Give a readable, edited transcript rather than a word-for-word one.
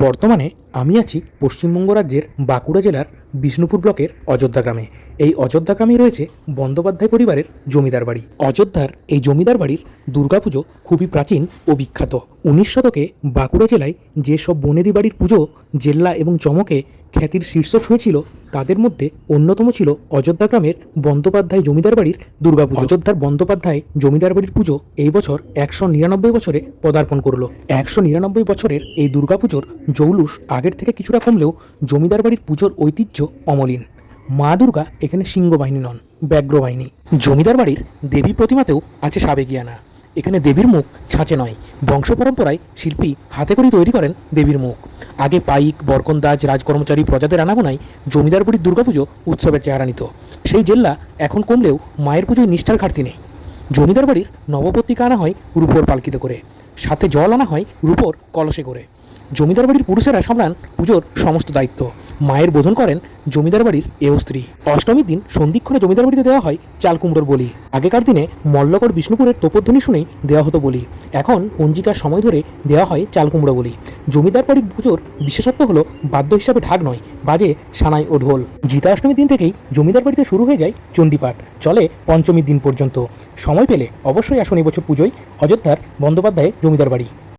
বর্তমানে আমি আছি পশ্চিমবঙ্গ রাজ্যের বাঁকুড়া জেলার বিষ্ণুপুর ব্লকের অযোধ্যা গ্রামে। এই অযোধ্যা গ্রামেই রয়েছে বন্দ্যোপাধ্যায় পরিবারের জমিদার বাড়ি। অযোধ্যার এই জমিদার বাড়ির দুর্গাপুজো খুবই প্রাচীন ও বিখ্যাত। 19 শতকে বাঁকুড়া জেলায় যেসব বনেদি বাড়ির পুজো জেল্লা এবং চমকে খ্যাতির শীর্ষ ছুঁয়েছিল, তাদের মধ্যে অন্যতম ছিল অযোধ্যা গ্রামের বন্দ্যোপাধ্যায় জমিদার বাড়ির দুর্গাপুজো। অযোধ্যার বন্দ্যোপাধ্যায় জমিদার বাড়ির পুজো এই বছর 199 বছরে পদার্পণ করলো। 199 বছরের এই দুর্গাপুজোর জৌলুস আগের থেকে কিছুটা কমলেও জমিদার বাড়ির পুজোর ঐতিহ্য অমলিন। মা দুর্গা এখানে সিংহ বাহিনী নন, ব্যাঘ্র বাহিনী। জমিদার বাড়ির দেবী প্রতিমাতেও আছে সাবেকিয়ানা। এখানে দেবীর মুখ ছাঁচে নয়, বংশ পরম্পরায় শিল্পী হাতে করে তৈরি করেন দেবীর মুখ। আগে পাইক, বরকন্দাজ, রাজকর্মচারী, প্রজাদের আনাগোনায় জমিদার বাড়ির দুর্গাপুজো উৎসবের চেহারা নিত। সেই জেল্লা এখন কমলেও মায়ের পুজোয় নিষ্ঠার ঘাটতি নেই। জমিদার বাড়ির নবপত্রিকা আনা হয় রূপোর পালকিতে করে, সাথে জল আনা হয় রূপোর কলসে করে। জমিদার বাড়ির পুরুষেরা সামলান পুজোর সমস্ত দায়িত্ব। মায়ের বোধন করেন জমিদার বাড়ির এও স্ত্রী। অষ্টমীর দিন সন্ধিক্ষণে জমিদার বাড়িতে দেওয়া হয় চাল কুমড়োর বলি। আগেকার দিনে মল্লকর বিষ্ণুপুরের তোপধ্বনি শুনেই দেওয়া হতো বলি। এখন পঞ্জিকার সময় ধরে দেওয়া হয় চাল কুমড়ো বলি। জমিদার বাড়ির পুজোর বিশেষত্ব হলো বাদ্য হিসাবে ঢাক নয়, বাজে সানাই ও ঢোল। জিতাষ্টমীর দিন থেকেই জমিদার বাড়িতে শুরু হয়ে যায় চণ্ডীপাঠ, চলে পঞ্চমীর দিন পর্যন্ত। সময় পেলে অবশ্যই আসুন এবছর পুজোয় অযোধ্যার বন্দ্যোপাধ্যায় জমিদার বাড়ি।